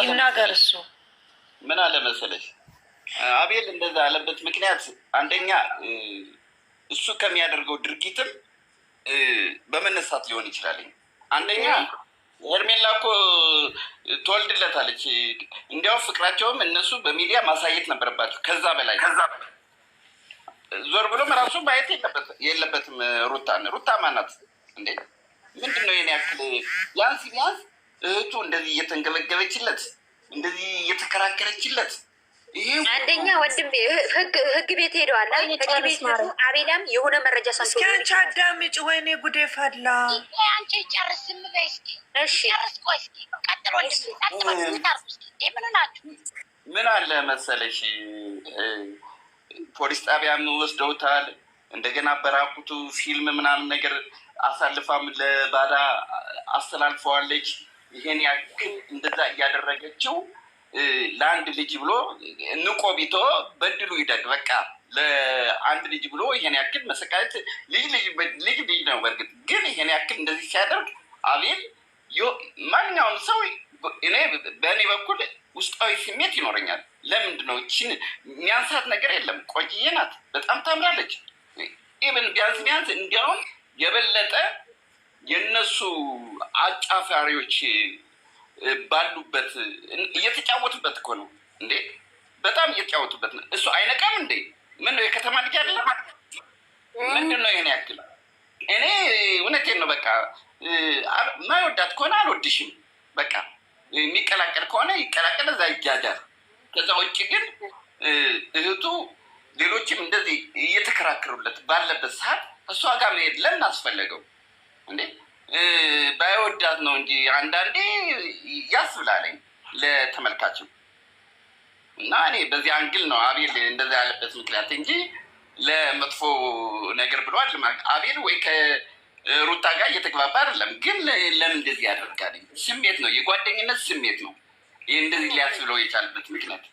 ይናገር እሱ ምን አለ መሰለሽ አቤል እንደዛ ያለበት ምክንያት አንደኛ እሱ ከሚያደርገው ድርጊትም በመነሳት ሊሆን ይችላል። አንደኛ ሄርሜላ እኮ ትወልድለታለች። እንዲያው ፍቅራቸውም እነሱ በሚዲያ ማሳየት ነበረባቸው። ከዛ በላይ ዞር ብሎ ራሱ ማየት የለበትም። ሩታ ማናት እንዴ? ምንድን ነው የኔ ያክል ቢያንስ እህቱ እንደዚህ እየተንገበገበችለት እንደዚህ እየተከራከረችለት አንደኛ ወንድም ህግ ቤት ሄደዋል። ህግ ቤት አቤላም የሆነ መረጃ ሰምቶ እስኪ አንቺ አዳምጪ። ወይኔ ጉዴ ፈላ። አንቺ ጨርስ በይ እስኪ። እሺ ጨርስ። ቆይ እስኪ ቀጥሎ ምን ናችሁ? ምን አለ መሰለሽ ፖሊስ ጣቢያም ወስደውታል። እንደገና በራቁቱ ፊልም ምናምን ነገር አሳልፋም ለባዳ አስተላልፈዋለች። ይሄን ያክል እንደዛ እያደረገችው ለአንድ ልጅ ብሎ ንቆ ቢቶ በድሉ ይደግ በቃ ለአንድ ልጅ ብሎ ይሄን ያክል መሰቃየት ልጅ ነው። በእርግጥ ግን ይሄን ያክል እንደዚህ ሲያደርግ አቤል ማንኛውም ሰው እኔ በእኔ በኩል ውስጣዊ ስሜት ይኖረኛል። ለምንድን ነው እችን የሚያንሳት ነገር የለም። ቆንጅዬ ናት፣ በጣም ታምራለች። ኢብን ቢያንስ እንዲያውም የበለጠ የእነሱ አጫፋሪዎች ባሉበት እየተጫወቱበት እኮ ነው እንዴ! በጣም እየተጫወቱበት ነው። እሱ አይነቃም እንዴ? ምን ነው የከተማ ልጅ አይደለም? ምንድን ነው ይሄን ያክል? እኔ እውነቴን ነው። በቃ ማይወዳት ከሆነ አልወድሽም፣ በቃ የሚቀላቀል ከሆነ ይቀላቀል፣ እዛ ይጃጃል። ከዛ ውጭ ግን እህቱ ሌሎችም እንደዚህ እየተከራከሩለት ባለበት ሰዓት እሷ ጋር መሄድ ለምን አስፈለገው እንዴ? ባይወዳት ነው እንጂ አንዳንዴ ያስብላለኝ ለተመልካችም። እና እኔ በዚህ አንግል ነው አቤል እንደዛ ያለበት ምክንያት እንጂ ለመጥፎ ነገር ብሏል አቤል ወይ ከሩታ ጋር እየተግባባ አይደለም። ግን ለምን እንደዚህ ያደርጋል? ስሜት ነው፣ የጓደኝነት ስሜት ነው። ይህ እንደዚህ ሊያስብለው የቻለበት ምክንያት።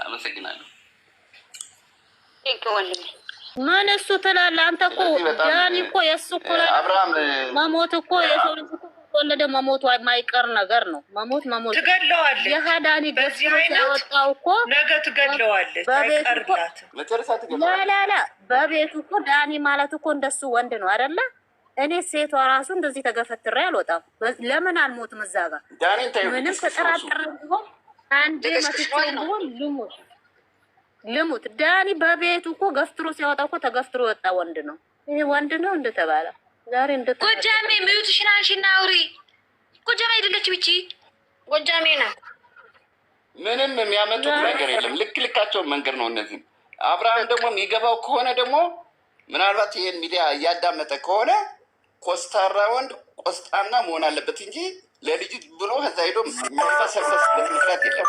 አመሰግናለሁ። ምን እሱ ትላለህ አንተ? እኮ ዳኒ እኮ የእሱ እኮ አብርሃም መሞት እኮ የሰው ልጅ ወለደ መሞቱ የማይቀር ነገር ነው። መሞት ትገድለዋለች። የዳኒ በዚህ ያወጣው እኮ ነገ ትገድለዋለች። አይቀርላትም። ላላ በቤቱ እኮ ዳኒ ማለት እኮ እንደሱ ወንድ ነው አይደለ? እኔ ሴቷ ራሱ እንደዚህ ተገፈትሬ አልወጣም። ለምን አልሞትም? እዛ ጋር ምንም ተጠራጥሬ ቢሆን አንዴ መጥቼ ቢሆን ልሙት። ዳኒ በቤቱ እኮ ገፍትሮ ሲያወጣ እኮ ተገፍትሮ ወጣ ወንድ ነው። ይሄ ወንድ ነው እንደተባለ ዛሬ ጎጃሜ ሚዩትሽን አንሺና አውሪ። ጎጃሜ አይደለች ብቻ ጎጃሜ ናት። ምንም የሚያመጡት ነገር የለም። ልካቸው መንገድ ነው እነዚህ። አብርሃም ደግሞ የሚገባው ከሆነ ደግሞ ምናልባት ይሄን ሚዲያ እያዳመጠ ከሆነ ኮስታራ ወንድ ቆስጣና መሆን አለበት እንጂ ለልጅ ብሎ ከዛ ሄዶ የሚፈሰፈስበት ምክንያት የለም።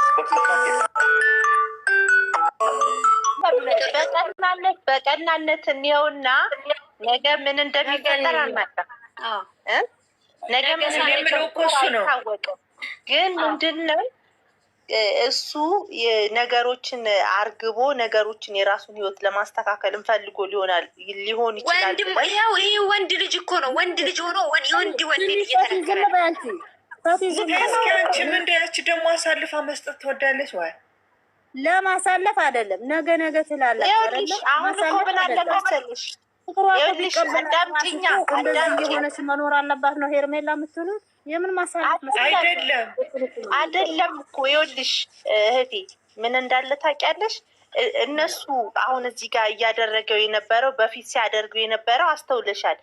በቀናነት እንየውና ነገ ምን እንደሚፈጠር አልመጣም። ነገ ምን አይታወቅም። ግን ምንድነው እሱ ነገሮችን አርግቦ ነገሮችን የራሱን ህይወት ለማስተካከል እንፈልጎ ሊሆን ይችላል። ይሄ ወንድ ልጅ እኮ ነው። ወንድ ልጅ ሆኖ ወንድ እየተነገረ አንቺ ምንድያች ደግሞ አሳልፋ መስጠት ትወዳለች ወይ? ለማሳለፍ አይደለም ነገ ትላለች አይደለም። አሁን እኮ ምን አለ መሰለሽ የሆነች መኖር አለባት ነው ሄርሜላ የምትሉት። የምን ማሳለፍ አይደለም እኮ ይኸውልሽ እህቴ ምን እንዳለ ታውቂያለሽ? እነሱ አሁን እዚህ ጋር እያደረገው የነበረው በፊት ሲያደርገው የነበረው አስተውለሻል።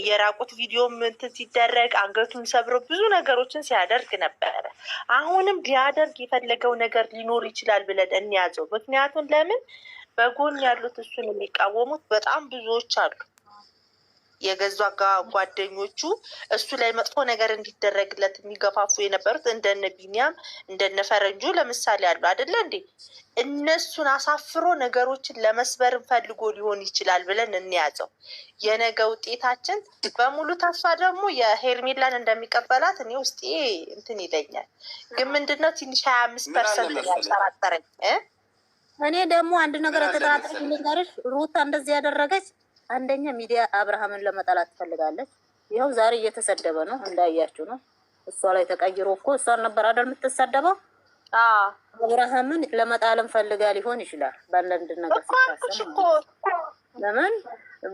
የራቁት ቪዲዮ እንትን ሲደረግ አንገቱን ሰብሮ ብዙ ነገሮችን ሲያደርግ ነበረ። አሁንም ሊያደርግ የፈለገው ነገር ሊኖር ይችላል ብለን እንያዘው። ምክንያቱም ለምን በጎን ያሉት እሱን የሚቃወሙት በጣም ብዙዎች አሉ። የገዛ ጓደኞቹ እሱ ላይ መጥፎ ነገር እንዲደረግለት የሚገፋፉ የነበሩት እንደነ ቢኒያም እንደነ ፈረንጁ ለምሳሌ አሉ አይደለ እንዴ? እነሱን አሳፍሮ ነገሮችን ለመስበር ፈልጎ ሊሆን ይችላል ብለን እንያዘው። የነገ ውጤታችን በሙሉ ተስፋ ደግሞ የሄርሜላን እንደሚቀበላት እኔ ውስጤ እንትን ይለኛል። ግን ምንድነው ትንሽ 25% ያጠራጠረኝ። እኔ ደግሞ አንድ ነገር ተጠራጣሪ ነገርሽ ሩታ እንደዚህ ያደረገች አንደኛ ሚዲያ አብርሃምን ለመጣላት ትፈልጋለች። ይኸው ዛሬ እየተሰደበ ነው እንዳያችሁ ነው። እሷ ላይ ተቀይሮ እኮ እሷን ነበር አይደል የምትሰደበው? አብርሃምን ለመጣለም ፈልጋ ሊሆን ይችላል። ባለንድ ነገር ሲታሰብ ለምን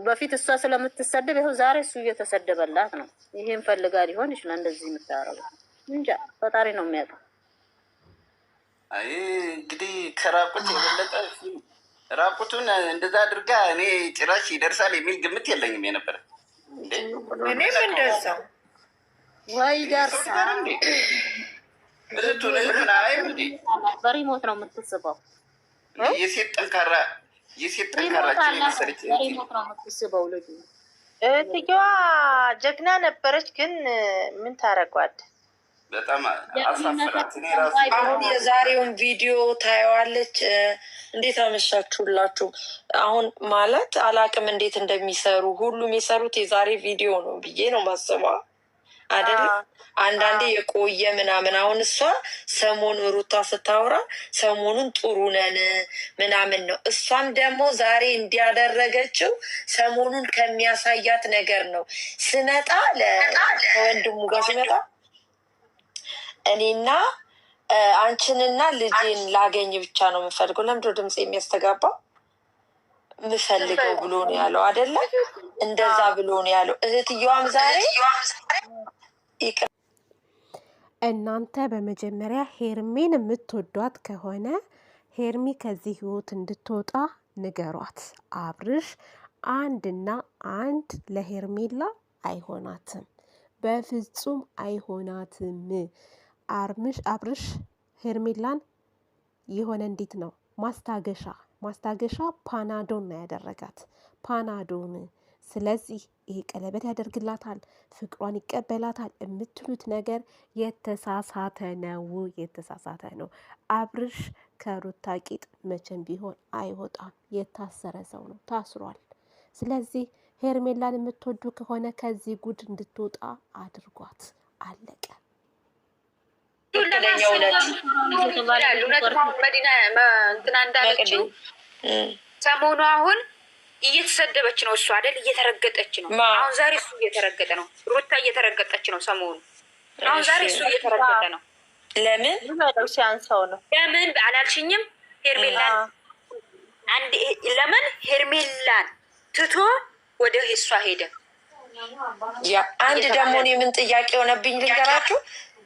በፊት እሷ ስለምትሰደብ ይኸው ዛሬ እሱ እየተሰደበላት ነው። ይሄን ፈልጋ ሊሆን ይችላል እንደዚህ የምታረገው እንጃ፣ ፈጣሪ ነው የሚያውቀው። አይ እንግዲህ ከራቁት የበለጠ ራቁቱን እንደዛ አድርጋ እኔ ጭራሽ ይደርሳል የሚል ግምት የለኝም የነበረ። እኔም እንደዛው ወይ ደርሳል በሪሞት ነው የምትስበው። የሴት ጠንካራ በሪሞት ነው የምትስበው ልጁ። እህትየዋ ጀግና ነበረች፣ ግን ምን ታረጓት? በጣም አሳፈራት። አሁን የዛሬውን ቪዲዮ ታየዋለች። እንዴት አመሻችሁላችሁ? አሁን ማለት አላቅም እንዴት እንደሚሰሩ ሁሉም የሰሩት የዛሬ ቪዲዮ ነው ብዬ ነው ማስበው አይደለም። አንዳንዴ የቆየ ምናምን አሁን እሷ ሰሞኑ ሩታ ስታወራ ሰሞኑን ጥሩ ነን ምናምን ነው። እሷም ደግሞ ዛሬ እንዲያደረገችው ሰሞኑን ከሚያሳያት ነገር ነው። ስመጣ ከወንድሙ ጋር ስመጣ እኔና አንቺንና ልጄን ላገኝ ብቻ ነው የምፈልገው። ለምንድነው ድምፅ የሚያስተጋባው? የምፈልገው ብሎ ነው ያለው አይደለ? እንደዛ ብሎ ነው ያለው። እህትየዋም ዛሬ እናንተ በመጀመሪያ ሄርሜን የምትወዷት ከሆነ ሄርሚ ከዚህ ህይወት እንድትወጣ ንገሯት። አብርሽ አንድና አንድ ለሄርሜላ አይሆናትም፣ በፍጹም አይሆናትም። አብርሽ ሄርሜላን የሆነ እንዴት ነው ማስታገሻ ፓናዶን ነው ያደረጋት፣ ፓናዶን። ስለዚህ ይሄ ቀለበት ያደርግላታል፣ ፍቅሯን ይቀበላታል የምትሉት ነገር የተሳሳተ ነው። አብርሽ ከሩታ ቂጥ መቼም ቢሆን አይወጣም። የታሰረ ሰው ነው፣ ታስሯል። ስለዚህ ሄርሜላን የምትወዱ ከሆነ ከዚህ ጉድ እንድትወጣ አድርጓት። አለቀ። ሰሞኑ አሁን እየተሰደበች ነው እሱ አይደል? እየተረገጠች ነው። አሁን ዛሬ እሱ እየተረገጠ ነው። ሩታ እየተረገጠች ነው ሰሞኑ። አሁን ዛሬ እሱ እየተረገጠ ነው። ለምን ሲያንሰው ነው? ለምን አላልሽኝም? ሄርሜላን ለምን ሄርሜላን ትቶ ወደ እሷ ሄደ? ያ አንድ ደግሞ የምን ጥያቄ ሆነብኝ ልንገራችሁ።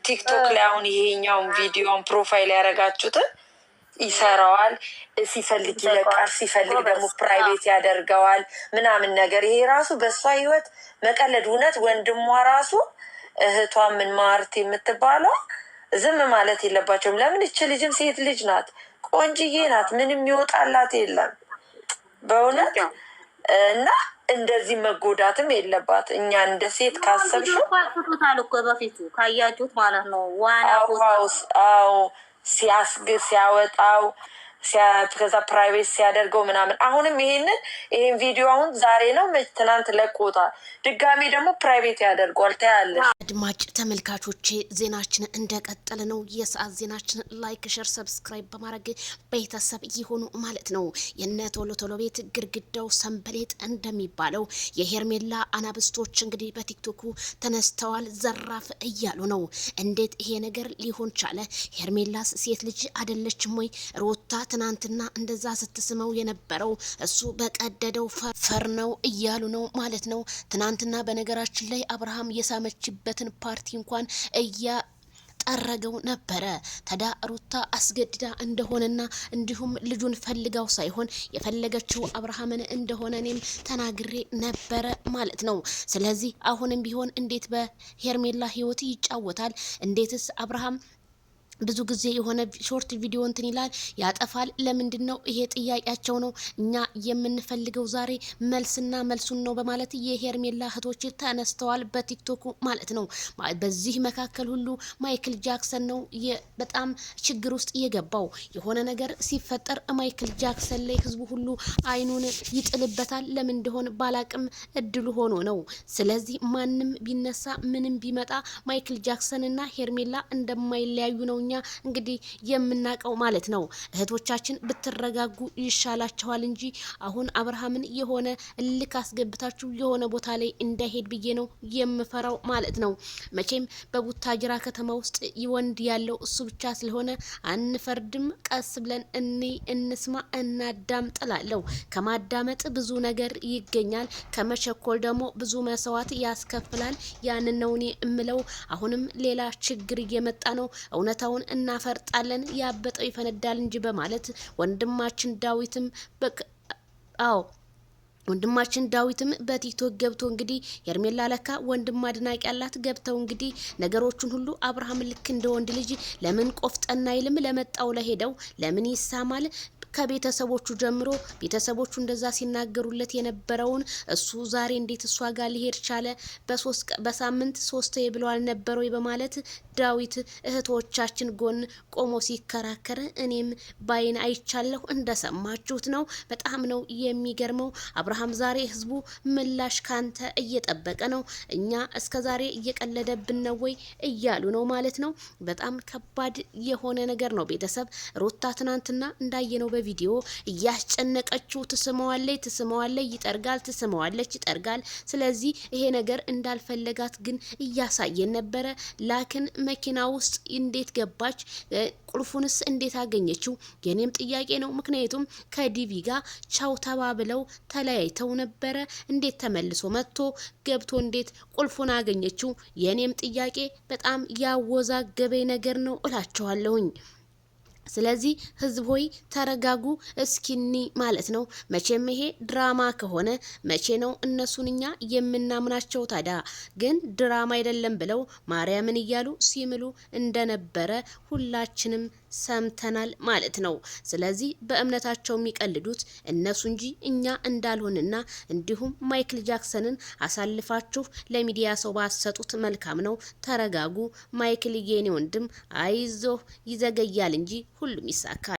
ቲክቶክ ላይ አሁን ይሄኛውን ቪዲዮን ፕሮፋይል ያደረጋችሁትን ይሰራዋል፣ ሲፈልግ ይለቃል፣ ሲፈልግ ደግሞ ፕራይቬት ያደርገዋል ምናምን ነገር። ይሄ ራሱ በእሷ ህይወት መቀለድ። እውነት ወንድሟ ራሱ እህቷ ምን ማርት የምትባለው ዝም ማለት የለባቸውም። ለምን ይች ልጅም ሴት ልጅ ናት፣ ቆንጅዬ ናት፣ ምንም ይወጣላት የለም በእውነት እና እንደዚህ መጎዳትም የለባት። እኛ እንደ ሴት ካሰብሽው ፍቱታል እኮ በፊቱ ካያችሁት ማለት ነው። ዋና ሲያወጣው ከዛ ፕራይቬት ሲያደርገው ምናምን። አሁንም ይሄን ቪዲዮ አሁን ዛሬ ነው ትናንት ለቆታል። ድጋሚ ደግሞ ፕራይቬት ያደርገዋል። ታያለሽ። አድማጭ ተመልካቾቼ ዜናችን እንደቀጠለ ነው። የሰዓት ዜናችን ላይክ፣ ሸር፣ ሰብስክራይብ በማድረግ ቤተሰብ ይሆኑ ማለት ነው። የነ ቶሎ ቶሎ ቤት ግርግዳው ሰንበሌጥ እንደሚባለው የሄርሜላ አናብስቶች እንግዲህ በቲክቶኩ ተነስተዋል። ዘራፍ እያሉ ነው። እንዴት ይሄ ነገር ሊሆን ቻለ? ሄርሜላስ ሴት ልጅ አይደለችም ወይ? ሩታ ትናንትና እንደዛ ስትስመው የነበረው እሱ በቀደደው ፈር ነው እያሉ ነው ማለት ነው። ትናንትና በነገራችን ላይ አብርሃም የሳመችበትን ፓርቲ እንኳን ጠረገው ነበረ። ታዲያ ሩታ አስገድዳ እንደሆነና እንዲሁም ልጁን ፈልጋው ሳይሆን የፈለገችው አብርሃምን እንደሆነ እኔም ተናግሬ ነበረ ማለት ነው። ስለዚህ አሁንም ቢሆን እንዴት በሄርሜላ ህይወት ይጫወታል? እንዴትስ አብርሃም ብዙ ጊዜ የሆነ ሾርት ቪዲዮ እንትን ይላል ያጠፋል። ለምንድን ነው? ይሄ ጥያቄያቸው ነው። እኛ የምንፈልገው ዛሬ መልስና መልሱን ነው በማለት የሄርሜላ እህቶች ተነስተዋል በቲክቶኩ ማለት ነው። በዚህ መካከል ሁሉ ማይክል ጃክሰን ነው በጣም ችግር ውስጥ የገባው። የሆነ ነገር ሲፈጠር ማይክል ጃክሰን ላይ ህዝቡ ሁሉ አይኑን ይጥልበታል። ለምን እንደሆነ ባላቅም እድሉ ሆኖ ነው። ስለዚህ ማንም ቢነሳ ምንም ቢመጣ ማይክል ጃክሰን እና ሄርሜላ እንደማይለያዩ ነው እኛ እንግዲህ የምናቀው ማለት ነው። እህቶቻችን ብትረጋጉ ይሻላችኋል እንጂ አሁን አብርሃምን የሆነ እልክ አስገብታችሁ የሆነ ቦታ ላይ እንዳይሄድ ብዬ ነው የምፈራው ማለት ነው። መቼም በቡታጅራ ከተማ ውስጥ ወንድ ያለው እሱ ብቻ ስለሆነ አንፈርድም። ቀስ ብለን እንስማ እናዳምጥላለሁ። ከማዳመጥ ብዙ ነገር ይገኛል። ከመቸኮል ደግሞ ብዙ መስዋዕት ያስከፍላል። ያንን ነው እኔ እምለው። አሁንም ሌላ ችግር እየመጣ ነው። እውነታውን እናፈርጣለን፣ ያበጠው ይፈነዳል እንጂ በማለት ወንድማችን ዳዊትም ወንድማችን ዳዊትም በቲክቶክ ገብቶ እንግዲህ ሄርሜላ ለካ ወንድም አድናቂ ያላት ገብተው እንግዲህ ነገሮቹን ሁሉ አብርሃም ልክ እንደ ወንድ ልጅ ለምን ቆፍጠና አይልም? ለመጣው ለሄደው ለምን ይሳማል? ከቤተሰቦቹ ጀምሮ ቤተሰቦቹ እንደዛ ሲናገሩለት የነበረውን እሱ ዛሬ እንዴት እሷ ጋር ሊሄድ ቻለ? በሳምንት 3 ብለዋል ነበረ በማለት ዳዊት እህቶቻችን ጎን ቆሞ ሲከራከር እኔም ባይን አይቻለሁ። እንደሰማችሁት ነው። በጣም ነው የሚገርመው። አብርሃም ዛሬ ህዝቡ ምላሽ ካንተ እየጠበቀ ነው። እኛ እስከዛሬ እየቀለደብን ነው ወይ እያሉ ነው ማለት ነው። በጣም ከባድ የሆነ ነገር ነው። ቤተሰብ ሩታ ትናንትና እንዳየነው ቪዲዮ እያስጨነቀችው ትስመዋለች፣ ይጠርጋል፣ ትስመዋለች፣ ይጠርጋል። ስለዚህ ይሄ ነገር እንዳልፈለጋት ግን እያሳየን ነበረ። ላክን መኪና ውስጥ እንዴት ገባች? ቁልፉንስ እንዴት አገኘችው? የኔም ጥያቄ ነው። ምክንያቱም ከዲቪ ጋር ቻው ተባብለው ተለያይተው ነበረ። እንዴት ተመልሶ መጥቶ ገብቶ እንዴት ቁልፉን አገኘችው? የኔም ጥያቄ በጣም ያወዛገበኝ ነገር ነው እላቸዋለሁኝ። ስለዚህ ህዝብ ሆይ ተረጋጉ እስኪኒ ማለት ነው። መቼም ይሄ ድራማ ከሆነ መቼ ነው እነሱን እኛ የምናምናቸው? ታዲያ ግን ድራማ አይደለም ብለው ማርያምን እያሉ ሲምሉ እንደነበረ ሁላችንም ሰምተናል ማለት ነው። ስለዚህ በእምነታቸው የሚቀልዱት እነሱ እንጂ እኛ እንዳልሆንና እንዲሁም ማይክል ጃክሰንን አሳልፋችሁ ለሚዲያ ሰው ባሰጡት መልካም ነው። ተረጋጉ። ማይክል የኔ ወንድም አይዞህ፣ ይዘገያል እንጂ ሁሉም ይሳካል።